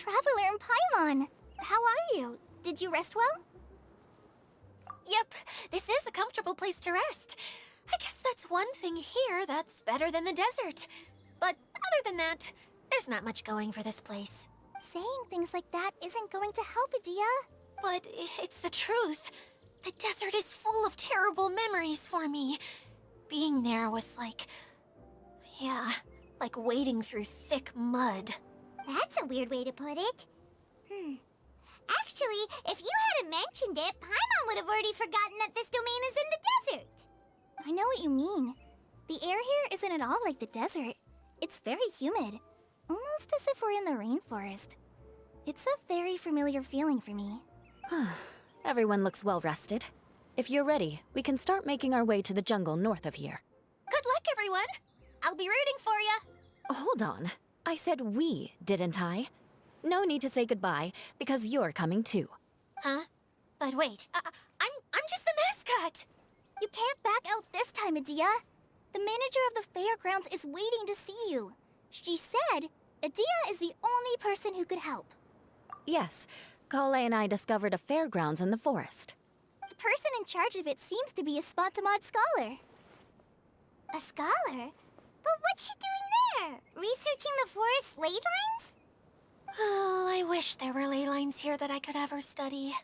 traveler in Paimon. How are you? Did you rest well? Yep, this is a comfortable place to rest. I guess that's one thing here that's better than the desert. But other than that, there's not much going for this place. Saying things like that isn't going to help, Adia. But it's the truth. The desert is full of terrible memories for me. Being there was like... yeah, like wading through thick mud. That's a weird way to put it. Actually, if you hadn't mentioned it, Paimon would have already forgotten that this domain is in the desert. I know what you mean. The air here isn't at all like the desert. It's very humid. Almost as if we're in the rainforest. It's a very familiar feeling for me. Everyone looks well rested. If you're ready, we can start making our way to the jungle north of here. Good luck, everyone! I'll be rooting for you! Hold on. I said we, didn't I? No need to say goodbye, because you're coming too. Huh? But wait, I'm just the mascot! You can't back out this time, Adia. The manager of the fairgrounds is waiting to see you. She said Adia is the only person who could help. Yes, Kale and I discovered a fairgrounds in the forest. The person in charge of it seems to be a Spontamod scholar. A scholar? But what's she doing there? Researching the forest ley lines? Oh, I wish there were ley lines here that I could ever study.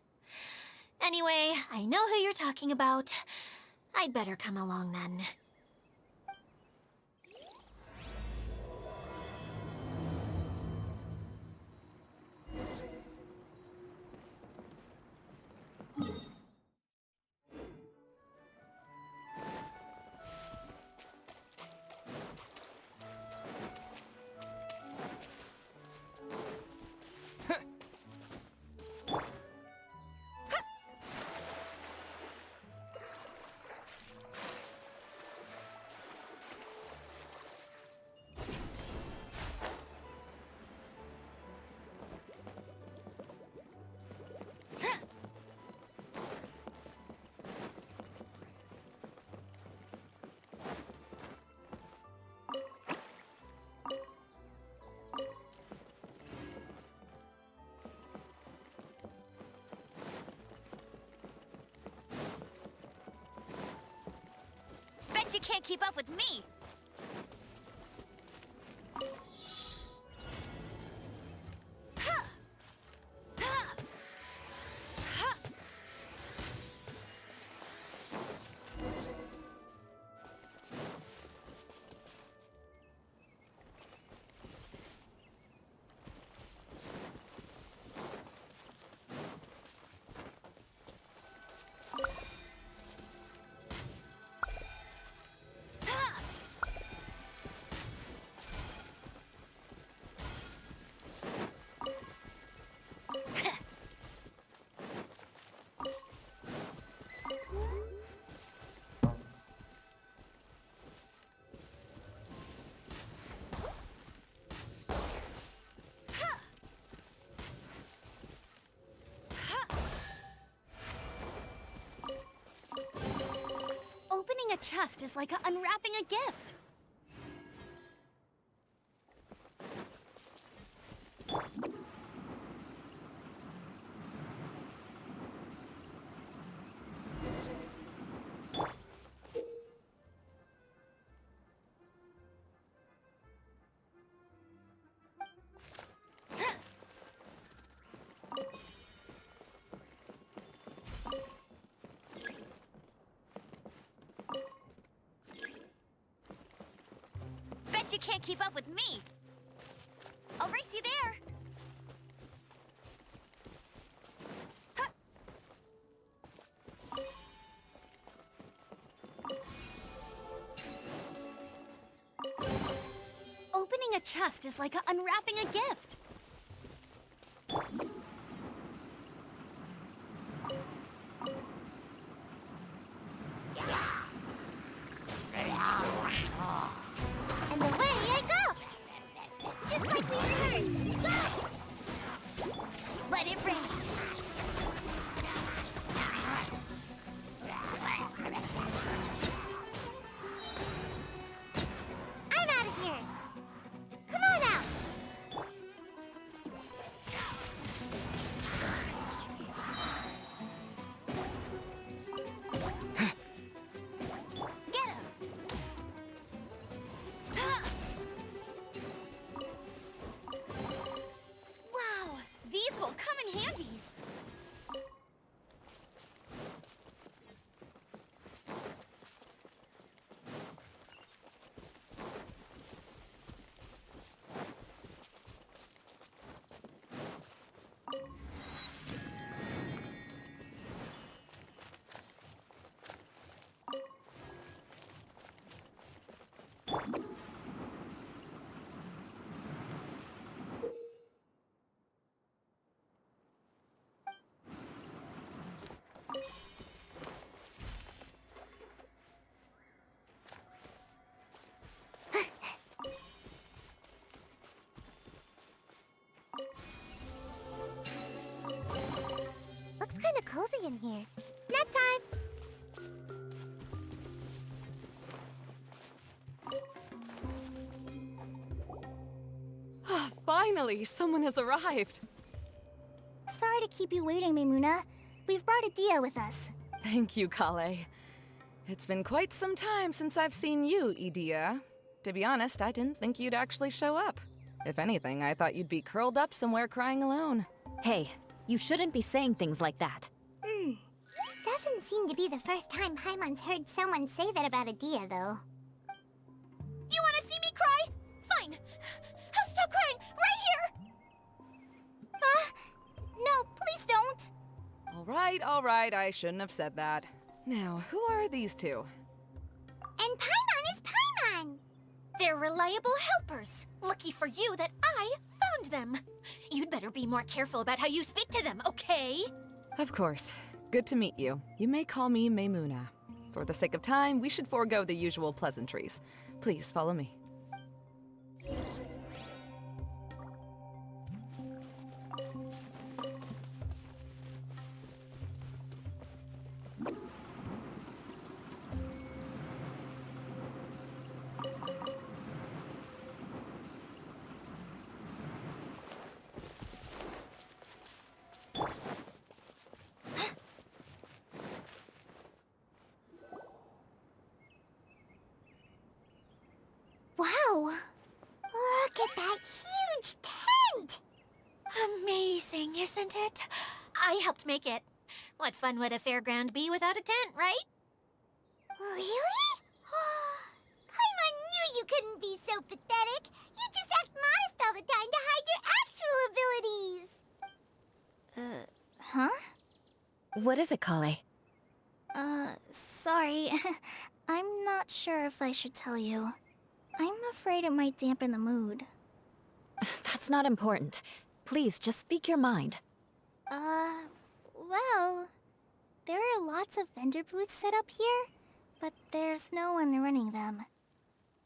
Anyway, I know who you're talking about. I'd better come along then. You can't keep up with me! Opening a chest is like unwrapping a gift. You can't keep up with me. I'll race you there. Opening a chest is like unwrapping a gift. And away I go! Just like we heard! Go! Let it rain! I'm out of here! Come on out! cozy in here. Nap time! Finally, someone has arrived. Sorry to keep you waiting, Maimuna. We've brought Adia with us. Thank you, Kale. It's been quite some time since I've seen you, Idia. To be honest, I didn't think you'd actually show up. If anything, I thought you'd be curled up somewhere crying alone. Hey, you shouldn't be saying things like that. Doesn't seem to be the first time Paimon's heard someone say that about Adia, though. You want to see me cry? Fine. I'll stop crying right here. No, please don't! All right, I shouldn't have said that. Now, who are these two? And Paimon is Paimon! They're reliable helpers. Lucky for you that I found them. You'd better be more careful about how you speak to them, okay? Of course. Good to meet you. You may call me Maimuna. For the sake of time, we should forego the usual pleasantries. Please follow me. Wow! Look at that huge tent! Amazing, isn't it? I helped make it. What fun would a fairground be without a tent, right? Really? Paimon knew you couldn't be so pathetic. You just act modest all the time to hide your actual abilities. Huh? What is it, Kale? Sorry. I'm not sure if I should tell you. I'm afraid it might dampen the mood. That's not important. Please, just speak your mind. Well, there are lots of vendor booths set up here, but there's no one running them.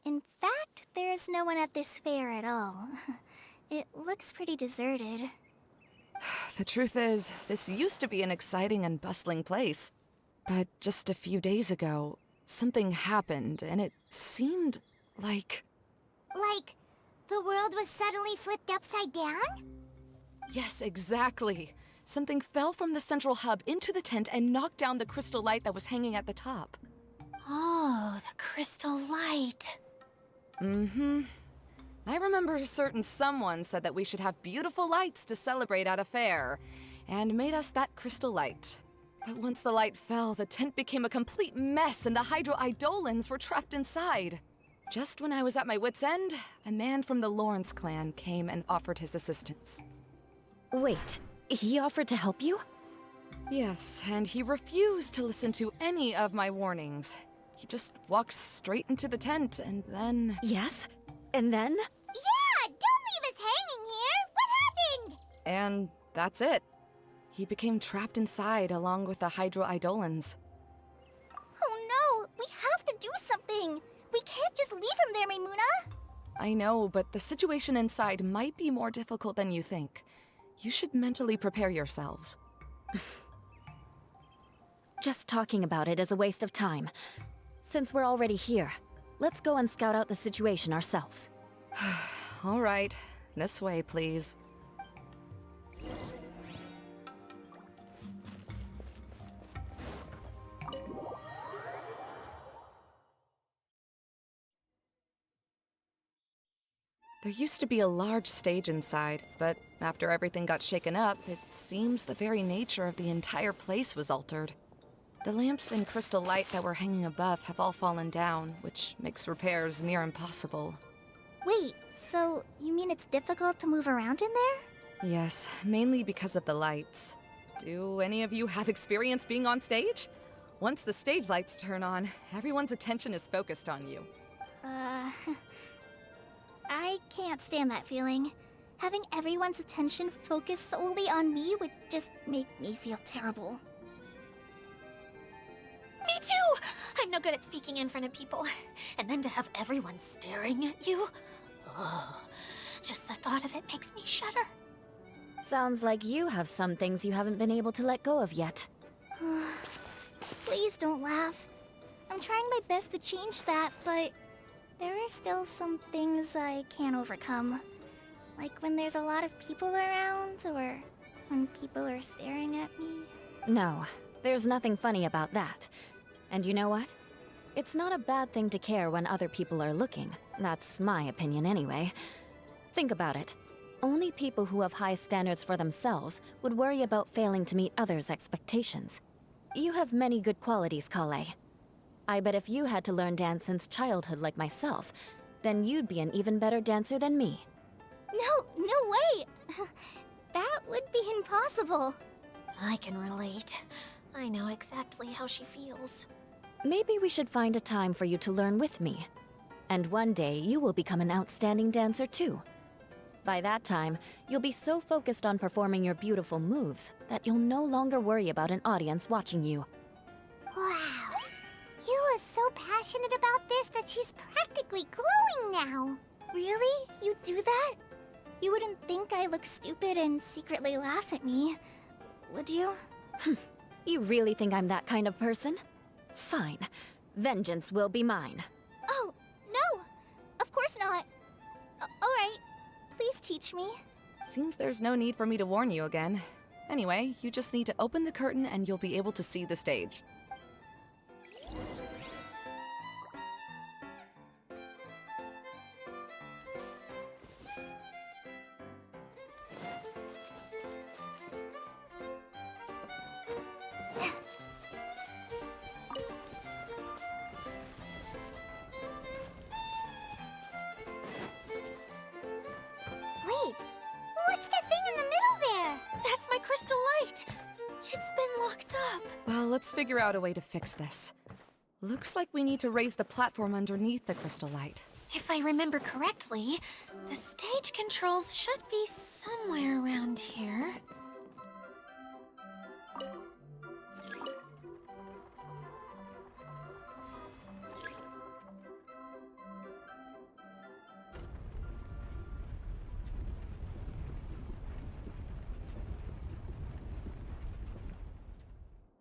In fact, there's no one at this fair at all. It looks pretty deserted. The truth is, this used to be an exciting and bustling place. But just a few days ago, something happened, and it seemed like... Like, the world was suddenly flipped upside down? Yes, exactly. Something fell from the central hub into the tent and knocked down the crystal light that was hanging at the top. Oh, the crystal light. Mm-hmm. I remember a certain someone said that we should have beautiful lights to celebrate at a fair, and made us that crystal light. But once the light fell, the tent became a complete mess and the Hydro-Eidolons were trapped inside. Just when I was at my wit's end, a man from the Lawrence clan came and offered his assistance. Wait, he offered to help you? Yes, and he refused to listen to any of my warnings. He just walked straight into the tent, and then... Yes? And then? Yeah, don't leave us hanging here! What happened? And that's it. He became trapped inside along with the Hydro-Eidolons. Oh no, we have to do something! We can't just leave him there, Maimuna! I know, but the situation inside might be more difficult than you think. You should mentally prepare yourselves. Just talking about it is a waste of time. Since we're already here, let's go and scout out the situation ourselves. All right, this way, please. There used to be a large stage inside, but after everything got shaken up, it seems the very nature of the entire place was altered. The lamps and crystal light that were hanging above have all fallen down, which makes repairs near impossible. Wait, so you mean it's difficult to move around in there? Yes, mainly because of the lights. Do any of you have experience being on stage? Once the stage lights turn on, everyone's attention is focused on you. I can't stand that feeling. Having everyone's attention focused solely on me would just make me feel terrible. Me too! I'm no good at speaking in front of people. And then to have everyone staring at you. Oh, just the thought of it makes me shudder. Sounds like you have some things you haven't been able to let go of yet. Please don't laugh. I'm trying my best to change that, but there are still some things I can't overcome. Like when there's a lot of people around, or when people are staring at me. No, there's nothing funny about that. And you know what? It's not a bad thing to care when other people are looking. That's my opinion anyway. Think about it. Only people who have high standards for themselves would worry about failing to meet others' expectations. You have many good qualities, Kale. I bet if you had to learn dance since childhood like myself, then you'd be an even better dancer than me. No way! That would be impossible. I can relate. I know exactly how she feels. Maybe we should find a time for you to learn with me. And one day, you will become an outstanding dancer too. By that time, you'll be so focused on performing your beautiful moves that you'll no longer worry about an audience watching you. Wow. Eula's so passionate about this that she's practically glowing now. Really? You do that? You wouldn't think I look stupid and secretly laugh at me, would you? You really think I'm that kind of person? Fine. Vengeance will be mine. Oh, no! Of course not. Alright, please teach me. Seems there's no need for me to warn you again. Anyway, you just need to open the curtain and you'll be able to see the stage. Wait, what's that thing in the middle there? That's my crystal light! It's been locked up. Well, let's figure out a way to fix this. Looks like we need to raise the platform underneath the crystal light. If I remember correctly, the stage controls should be somewhere around here.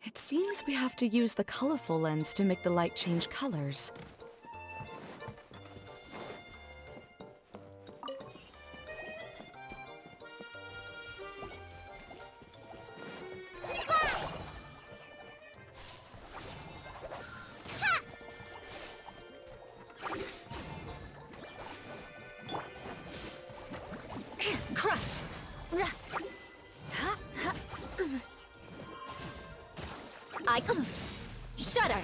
It seems we have to use the colorful lens to make the light change colors. Crush! I... Shudder!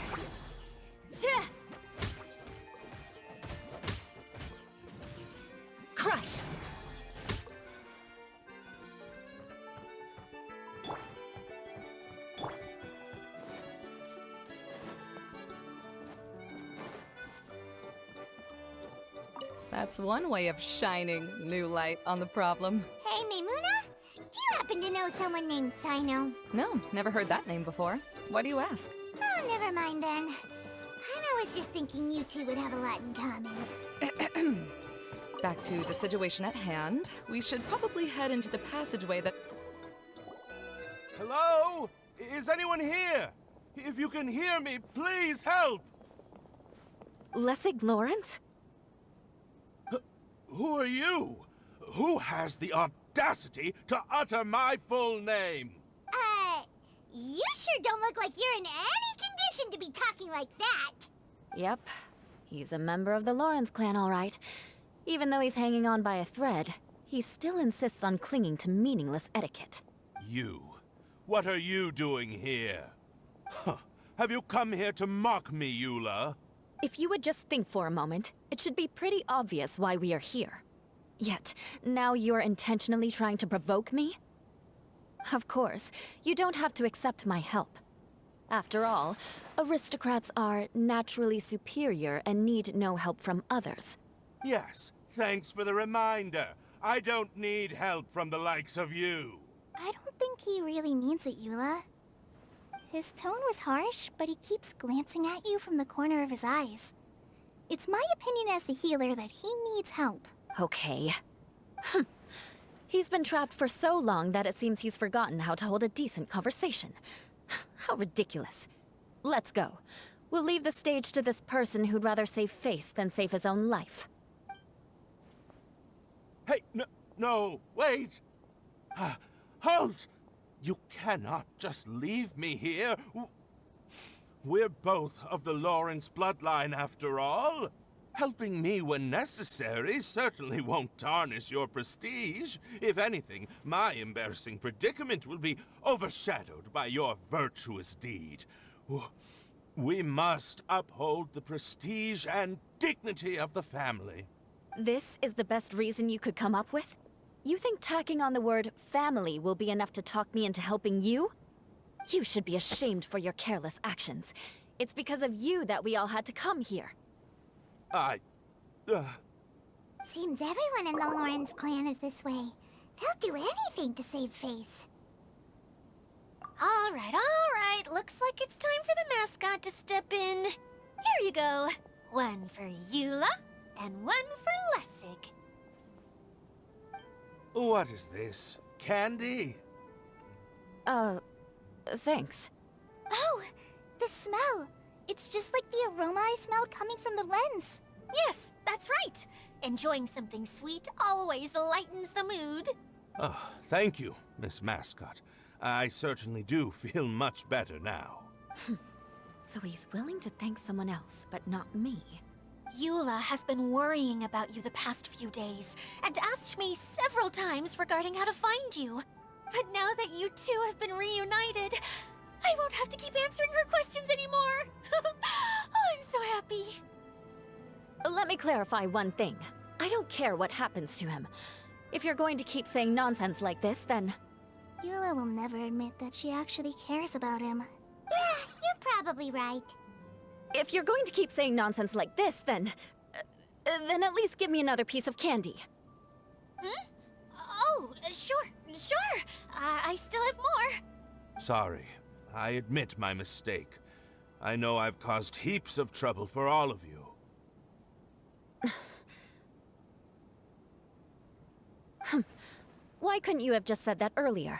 Crush! That's one way of shining new light on the problem. Hey, Maimuna? Do you happen to know someone named Sino? No, never heard that name before. Why do you ask? Oh, never mind then. I was just thinking you two would have a lot in common. Back to the situation at hand. We should probably head into the passageway that... Hello? Is anyone here? If you can hear me, please help! Lessig Lawrence? Who are you? Who has the audacity to utter my full name? You sure don't look like you're in any condition to be talking like that. Yep. He's a member of the Lawrence clan, all right. Even though he's hanging on by a thread, he still insists on clinging to meaningless etiquette. You. What are you doing here? Huh. Have you come here to mock me, Eula? If you would just think for a moment, it should be pretty obvious why we are here. Yet, now you're intentionally trying to provoke me? Of course, you don't have to accept my help. After all, aristocrats are naturally superior and need no help from others. Yes, thanks for the reminder. I don't need help from the likes of you. I don't think he really means it, Eula. His tone was harsh, but he keeps glancing at you from the corner of his eyes. It's my opinion as the healer that he needs help. Okay. He's been trapped for so long that it seems he's forgotten how to hold a decent conversation. How ridiculous. Let's go. We'll leave the stage to this person who'd rather save face than save his own life. Hey, no, wait! Halt! You cannot just leave me here. We're both of the Lawrence bloodline, after all. Helping me when necessary certainly won't tarnish your prestige. If anything, my embarrassing predicament will be overshadowed by your virtuous deed. We must uphold the prestige and dignity of the family. This is the best reason you could come up with? You think tacking on the word family will be enough to talk me into helping you? You should be ashamed for your careless actions. It's because of you that we all had to come here. Seems everyone in the Lawrence clan is this way. They'll do anything to save face. All right. Looks like it's time for the mascot to step in. Here you go. One for Eula, and one for Lessig. What is this? Candy? Thanks. Oh, the smell. It's just like the aroma I smelled coming from the lens. Yes, that's right. Enjoying something sweet always lightens the mood. Oh, thank you, Miss Mascot. I certainly do feel much better now. So he's willing to thank someone else, but not me. Eula has been worrying about you the past few days, and asked me several times regarding how to find you. But now that you two have been reunited, I won't have to keep answering her questions anymore. Oh, I'm so happy. Let me clarify one thing. I don't care what happens to him. If you're going to keep saying nonsense like this, then... Eula will never admit that she actually cares about him. Yeah, you're probably right. If you're going to keep saying nonsense like this, then at least give me another piece of candy. Oh, sure. I still have more. Sorry. I admit my mistake. I know I've caused heaps of trouble for all of you. Why couldn't you have just said that earlier?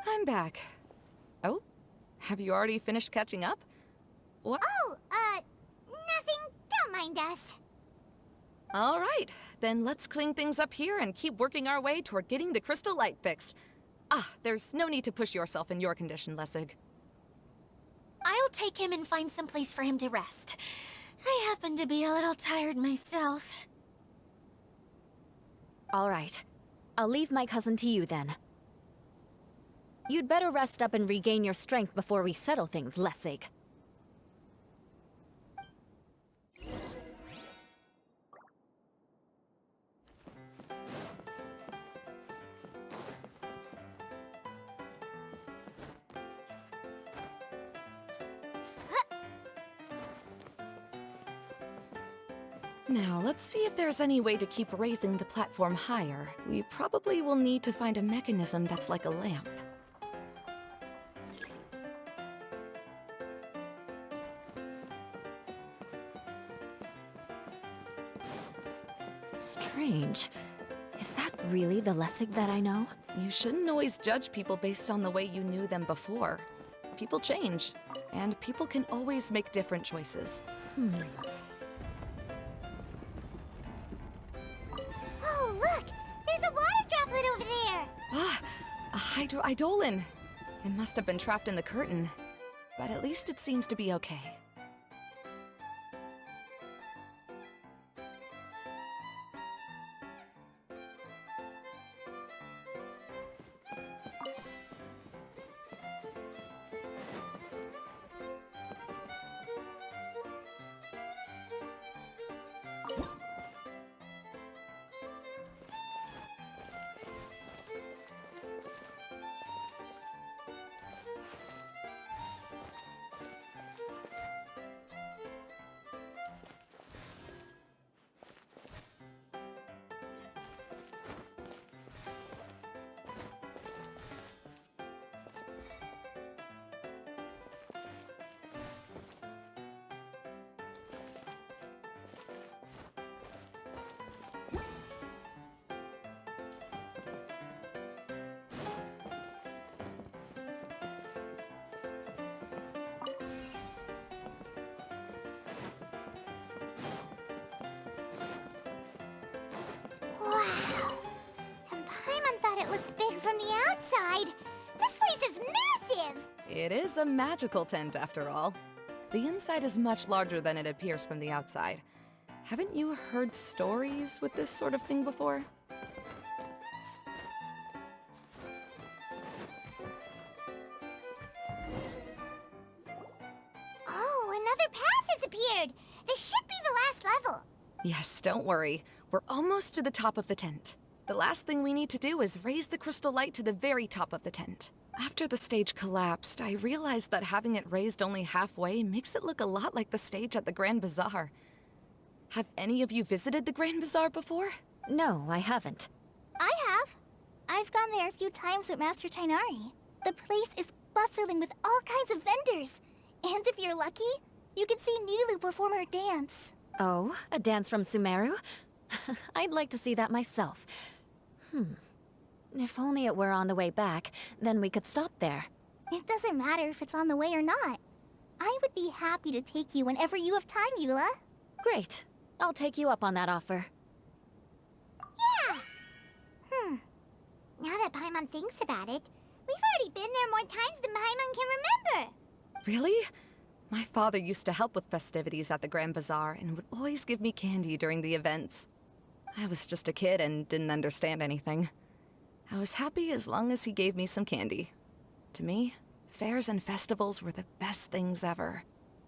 I'm back. Oh? Have you already finished catching up? What? Oh, nothing. Don't mind us. All right. Then let's clean things up here and keep working our way toward getting the crystal light fixed. There's no need to push yourself in your condition, Lessig. I'll take him and find some place for him to rest. I happen to be a little tired myself. All right. I'll leave my cousin to you then. You'd better rest up and regain your strength before we settle things, Lessig. Now, let's see if there's any way to keep raising the platform higher. We probably will need to find a mechanism that's like a lamp. Strange. Is that really the Lessig that I know? You shouldn't always judge people based on the way you knew them before. People change, and people can always make different choices. Oh, look! There's a water droplet over there! A hydroidolin! It must have been trapped in the curtain. But at least it seems to be okay. It is a magical tent, after all. The inside is much larger than it appears from the outside. Haven't you heard stories with this sort of thing before? Oh, another path has appeared! This should be the last level! Yes, don't worry. We're almost to the top of the tent. The last thing we need to do is raise the crystal light to the very top of the tent. After the stage collapsed, I realized that having it raised only halfway makes it look a lot like the stage at the Grand Bazaar. Have any of you visited the Grand Bazaar before? No, I haven't. I have. I've gone there a few times with Master Tainari. The place is bustling with all kinds of vendors. And if you're lucky, you can see Nulu perform her dance. Oh, a dance from Sumeru? I'd like to see that myself. If only it were on the way back, then we could stop there. It doesn't matter if it's on the way or not. I would be happy to take you whenever you have time, Eula. Great. I'll take you up on that offer. Yeah! Now that Paimon thinks about it, we've already been there more times than Paimon can remember. Really? My father used to help with festivities at the Grand Bazaar and would always give me candy during the events. I was just a kid and didn't understand anything. I was happy as long as he gave me some candy. To me, fairs and festivals were the best things ever.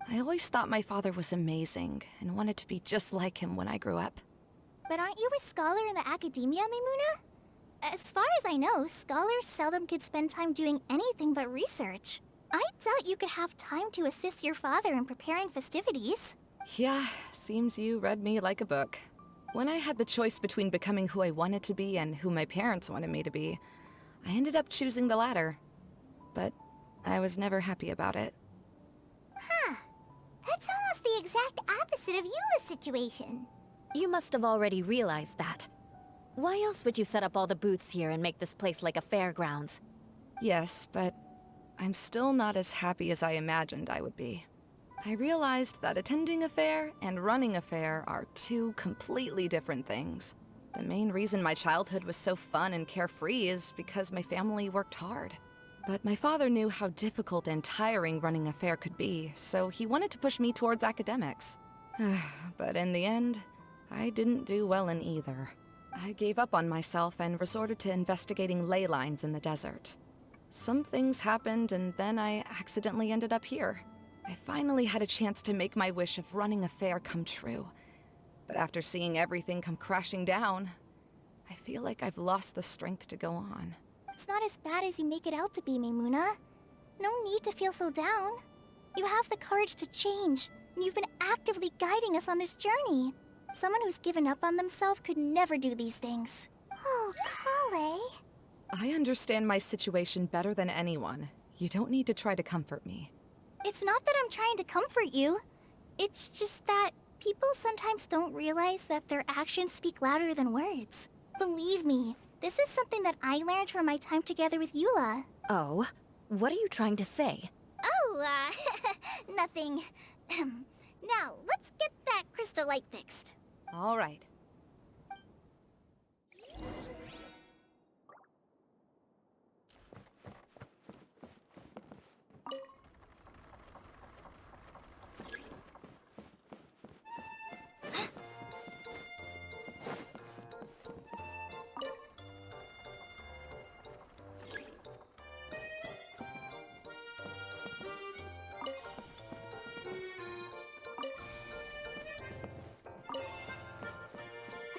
I always thought my father was amazing and wanted to be just like him when I grew up. But aren't you a scholar in the academia, Maimuna? As far as I know, scholars seldom could spend time doing anything but research. I doubt you could have time to assist your father in preparing festivities. Yeah, seems you read me like a book. When I had the choice between becoming who I wanted to be and who my parents wanted me to be, I ended up choosing the latter. But I was never happy about it. Huh. That's almost the exact opposite of Eula's situation. You must have already realized that. Why else would you set up all the booths here and make this place like a fairgrounds? Yes, but I'm still not as happy as I imagined I would be. I realized that attending a fair and running a fair are two completely different things. The main reason my childhood was so fun and carefree is because my family worked hard. But my father knew how difficult and tiring running a fair could be, so he wanted to push me towards academics. But in the end, I didn't do well in either. I gave up on myself and resorted to investigating ley lines in the desert. Some things happened, and then I accidentally ended up here. I finally had a chance to make my wish of running a fair come true. But after seeing everything come crashing down, I feel like I've lost the strength to go on. It's not as bad as you make it out to be, Maimuna. No need to feel so down. You have the courage to change, and you've been actively guiding us on this journey. Someone who's given up on themselves could never do these things. Oh, Kale. I understand my situation better than anyone. You don't need to try to comfort me. It's not that I'm trying to comfort you. It's just that people sometimes don't realize that their actions speak louder than words. Believe me, this is something that I learned from my time together with Eula. Oh? What are you trying to say? Oh, nothing. Now, let's get that crystal light fixed. All right.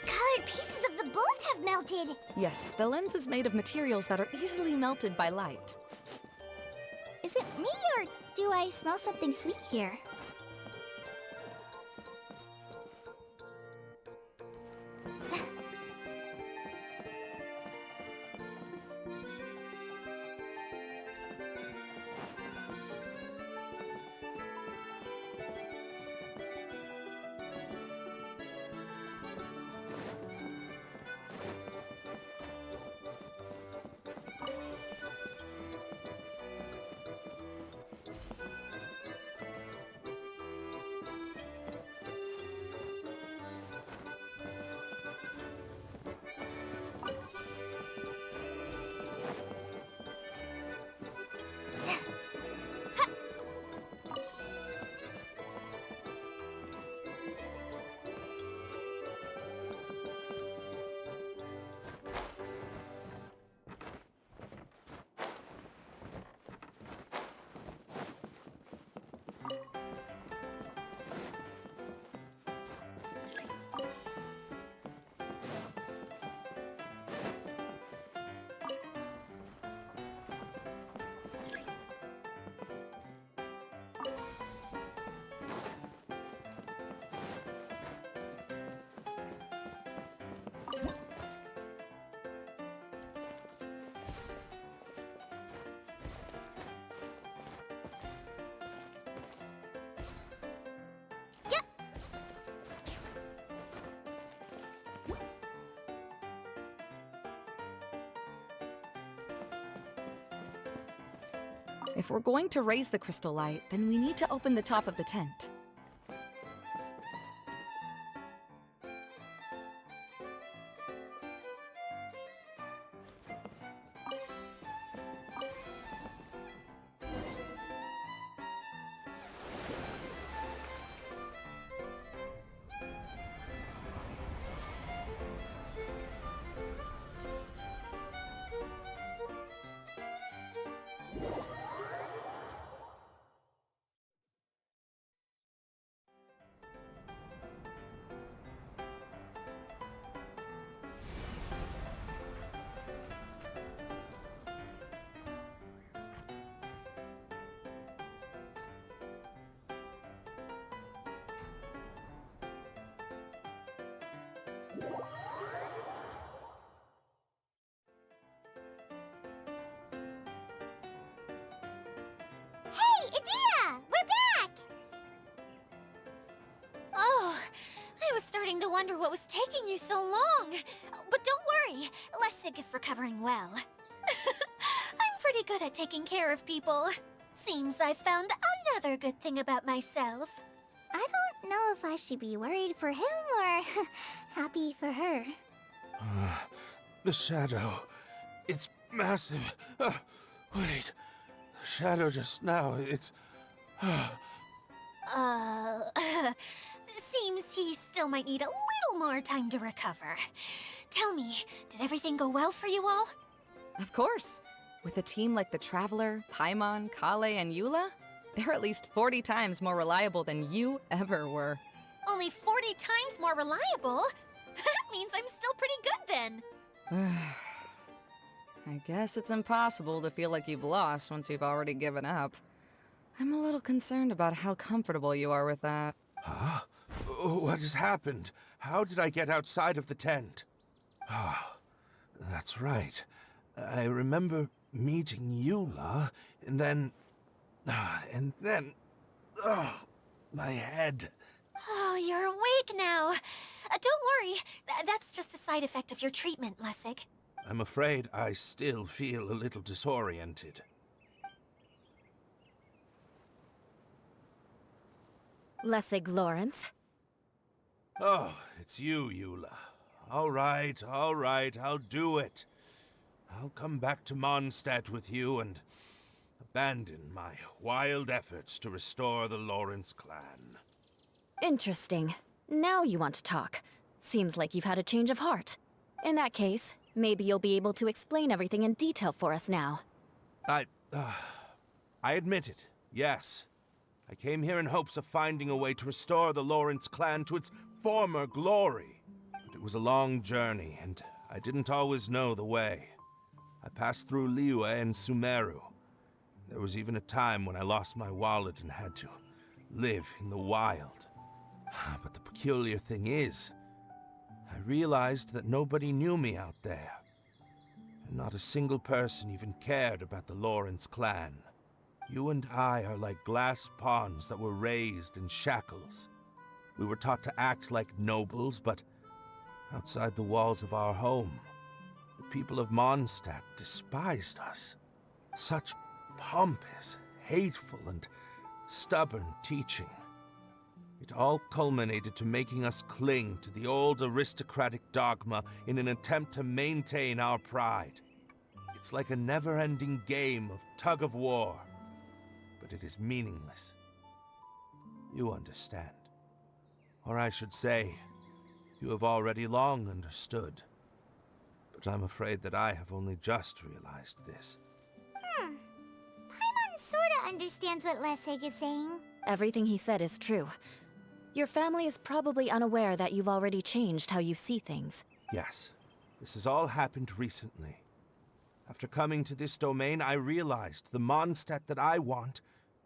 Colored pieces of the bolt have melted. Yes, the lens is made of materials that are easily melted by light. Is it me, or do I smell something sweet here? If we're going to raise the crystal light, then we need to open the top of the tent. Hey, Adina! We're back! Oh, I was starting to wonder what was taking you so long. But don't worry, Lessig is recovering well. I'm pretty good at taking care of people. Seems I've found another good thing about myself. I don't know if I should be worried for him or happy for her. The shadow. It's massive. Wait. The shadow just now, it's... Seems he still might need a little more time to recover. Tell me, did everything go well for you all? Of course. With a team like the Traveler, Paimon, Kale, and Eula, they're at least 40 times more reliable than you ever were. Only 40 times more reliable? That means I'm still pretty good then. I guess it's impossible to feel like you've lost once you've already given up. I'm a little concerned about how comfortable you are with that. Huh? What has happened? How did I get outside of the tent? Ah, that's right. I remember meeting Eula, and then... Oh, my head. Oh, you're awake now. Don't worry, that's just a side effect of your treatment, Lessig. I'm afraid I still feel a little disoriented. Lessig Lawrence. Oh, it's you, Eula. All right, I'll do it. I'll come back to Mondstadt with you and abandon my wild efforts to restore the Lawrence clan. Interesting. Now you want to talk. Seems like you've had a change of heart. In that case, maybe you'll be able to explain everything in detail for us now. I admit it, yes. I came here in hopes of finding a way to restore the Lawrence clan to its former glory. But it was a long journey, and I didn't always know the way. I passed through Liyue and Sumeru. There was even a time when I lost my wallet and had to live in the wild. But the peculiar thing is, I realized that nobody knew me out there. And not a single person even cared about the Lawrence clan. You and I are like glass pawns that were raised in shackles. We were taught to act like nobles, but outside the walls of our home, the people of Mondstadt despised us. Such pompous, hateful, and stubborn teaching. It all culminated to making us cling to the old aristocratic dogma in an attempt to maintain our pride. It's like a never-ending game of tug-of-war, but it is meaningless. You understand. Or I should say, you have already long understood. But I'm afraid that I have only just realized this. Paimon sorta understands what Lessig is saying. Everything he said is true. Your family is probably unaware that you've already changed how you see things. Yes, this has all happened recently. After coming to this domain, I realized the Mondstadt that I want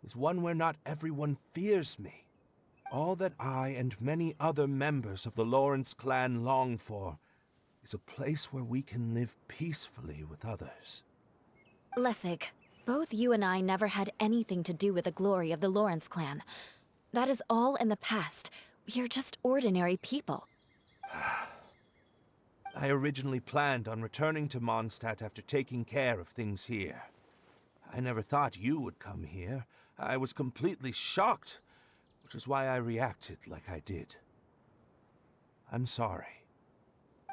is one where not everyone fears me. All that I and many other members of the Lawrence clan long for is a place where we can live peacefully with others. Lessig, both you and I never had anything to do with the glory of the Lawrence clan. That is all in the past. We are just ordinary people. I originally planned on returning to Mondstadt after taking care of things here. I never thought you would come here. I was completely shocked, which is why I reacted like I did. I'm sorry.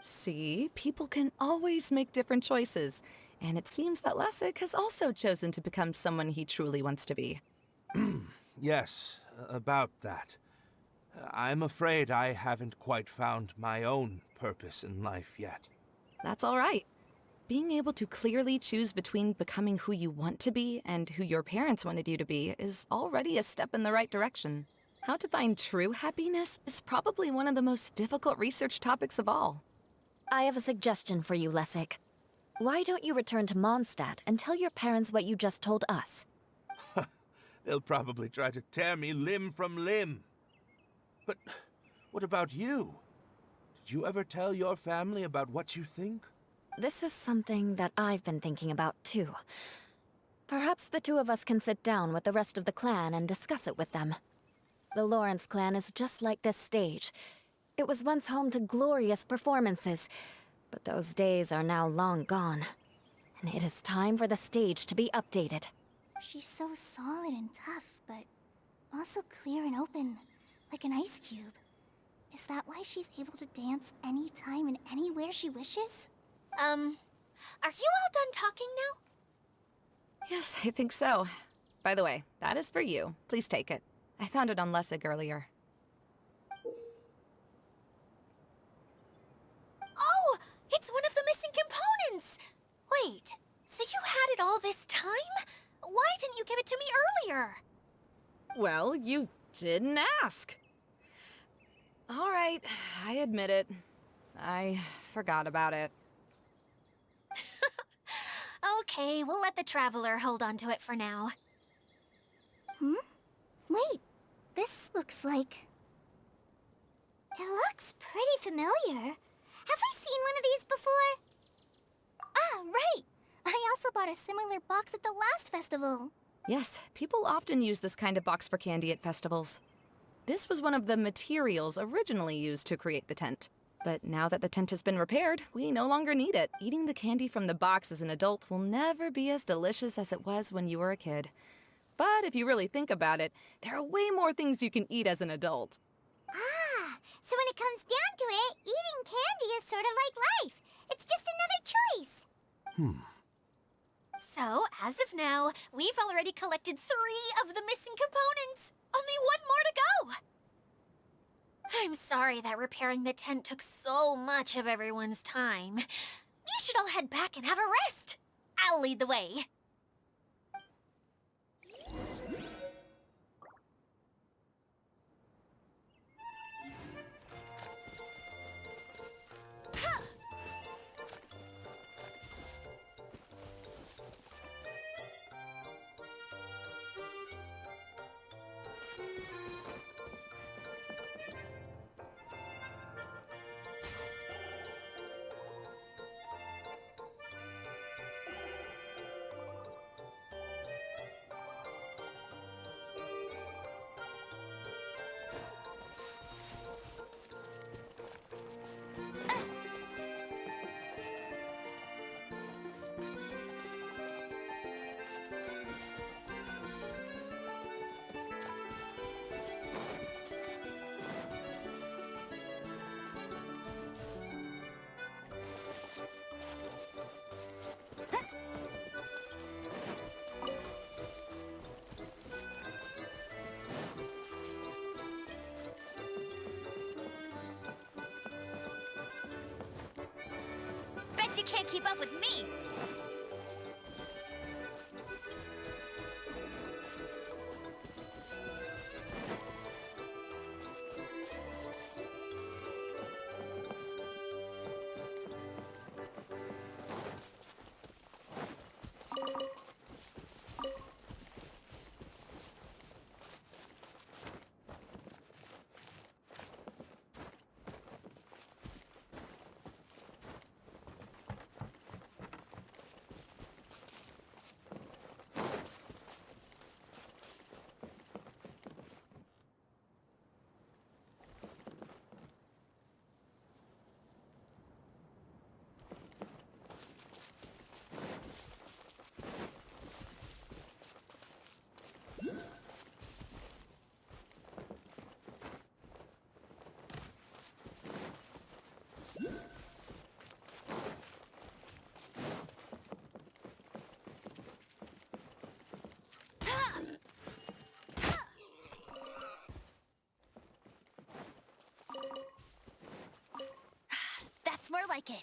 See, people can always make different choices, and it seems that Lessig has also chosen to become someone he truly wants to be. Yes, about that. I'm afraid I haven't quite found my own purpose in life yet. That's all right. Being able to clearly choose between becoming who you want to be and who your parents wanted you to be is already a step in the right direction. How to find true happiness is probably one of the most difficult research topics of all. I have a suggestion for you, Lessig. Why don't you return to Mondstadt and tell your parents what you just told us? They'll probably try to tear me limb from limb. But what about you? Did you ever tell your family about what you think? This is something that I've been thinking about, too. Perhaps the two of us can sit down with the rest of the clan and discuss it with them. The Lawrence clan is just like this stage. It was once home to glorious performances, but those days are now long gone. And it is time for the stage to be updated. She's so solid and tough, but also clear and open, like an ice cube. Is that why she's able to dance anytime and anywhere she wishes? Are you all done talking now? Yes, I think so. By the way, that is for you. Please take it. I found it on Lessig earlier. Oh, it's one of the missing components! Wait, so you had it all this time? Why didn't you give it to me earlier? Well, you didn't ask. All right, I admit it. I forgot about it. Okay, we'll let the Traveler hold on to it for now. Wait, this looks like... It looks pretty familiar. Have we seen one of these before? Ah, right! I also bought a similar box at the last festival. Yes, people often use this kind of box for candy at festivals. This was one of the materials originally used to create the tent. But now that the tent has been repaired, we no longer need it. Eating the candy from the box as an adult will never be as delicious as it was when you were a kid. But if you really think about it, there are way more things you can eat as an adult. Ah, so when it comes down to it, eating candy is sort of like life. It's just another choice. So, as of now, we've already collected 3 of the missing components. Only 1 more to go. I'm sorry that repairing the tent took so much of everyone's time. You should all head back and have a rest. I'll lead the way. Bet you can't keep up with me. like it.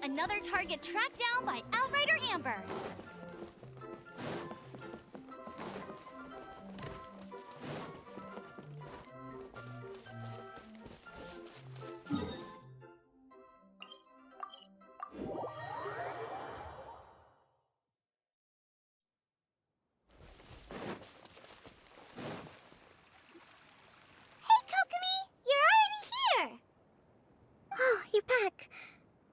Another target tracked down by Outrider Amber. Hey, Kokomi! You're already here! Oh, you're back.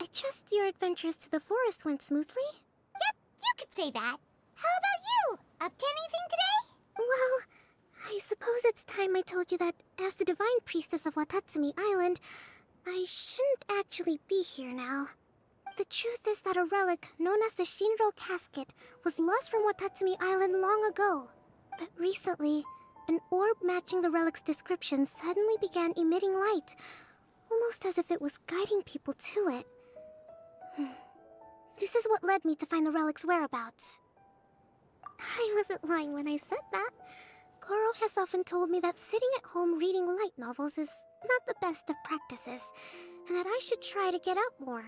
I trust your adventures to the forest went smoothly? Yep, you could say that. How about you? Up to anything today? Well, I suppose it's time I told you that as the divine priestess of Watatsumi Island, I shouldn't actually be here now. The truth is that a relic known as the Shinro Casket was lost from Watatsumi Island long ago. But recently, an orb matching the relic's description suddenly began emitting light, almost as if it was guiding people to it. This is what led me to find the relic's whereabouts. I wasn't lying when I said that. Goro has often told me that sitting at home reading light novels is not the best of practices, and that I should try to get out more.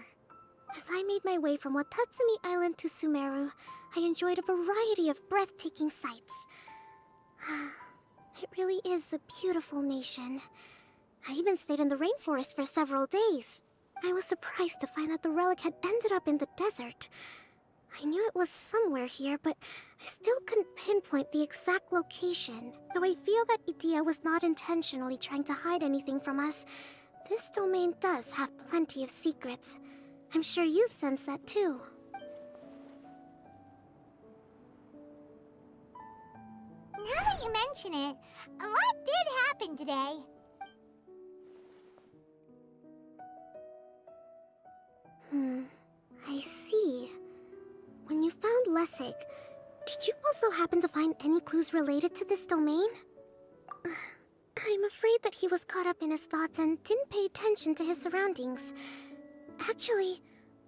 As I made my way from Watatsumi Island to Sumeru, I enjoyed a variety of breathtaking sights. It really is a beautiful nation. I even stayed in the rainforest for several days. I was surprised to find that the relic had ended up in the desert. I knew it was somewhere here, but I still couldn't pinpoint the exact location. Though I feel that Idia was not intentionally trying to hide anything from us, this domain does have plenty of secrets. I'm sure you've sensed that too. Now that you mention it, a lot did happen today. I see. When you found Lessig, did you also happen to find any clues related to this domain? I'm afraid that he was caught up in his thoughts and didn't pay attention to his surroundings. Actually,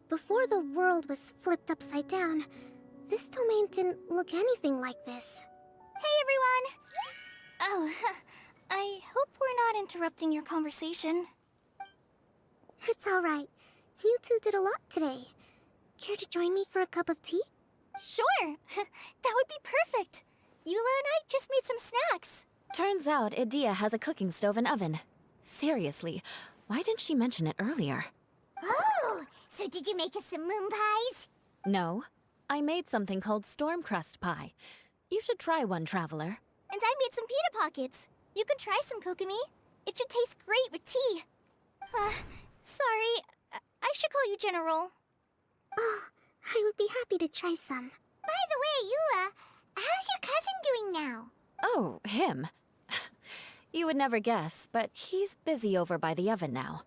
before the world was flipped upside down, this domain didn't look anything like this. Hey, everyone! Oh, I hope we're not interrupting your conversation. It's alright. You two did a lot today. Care to join me for a cup of tea? Sure! That would be perfect! Eula and I just made some snacks. Turns out Idia has a cooking stove and oven. Seriously, why didn't she mention it earlier? Oh! So did you make us some moon pies? No, I made something called storm crust pie. You should try one, Traveler. And I made some pita pockets. You could try some, Kokomi. It should taste great with tea. Sorry, I should call you General. Oh, I would be happy to try some. By the way, Eula, how's your cousin doing now? Oh, him. You would never guess, but he's busy over by the oven now.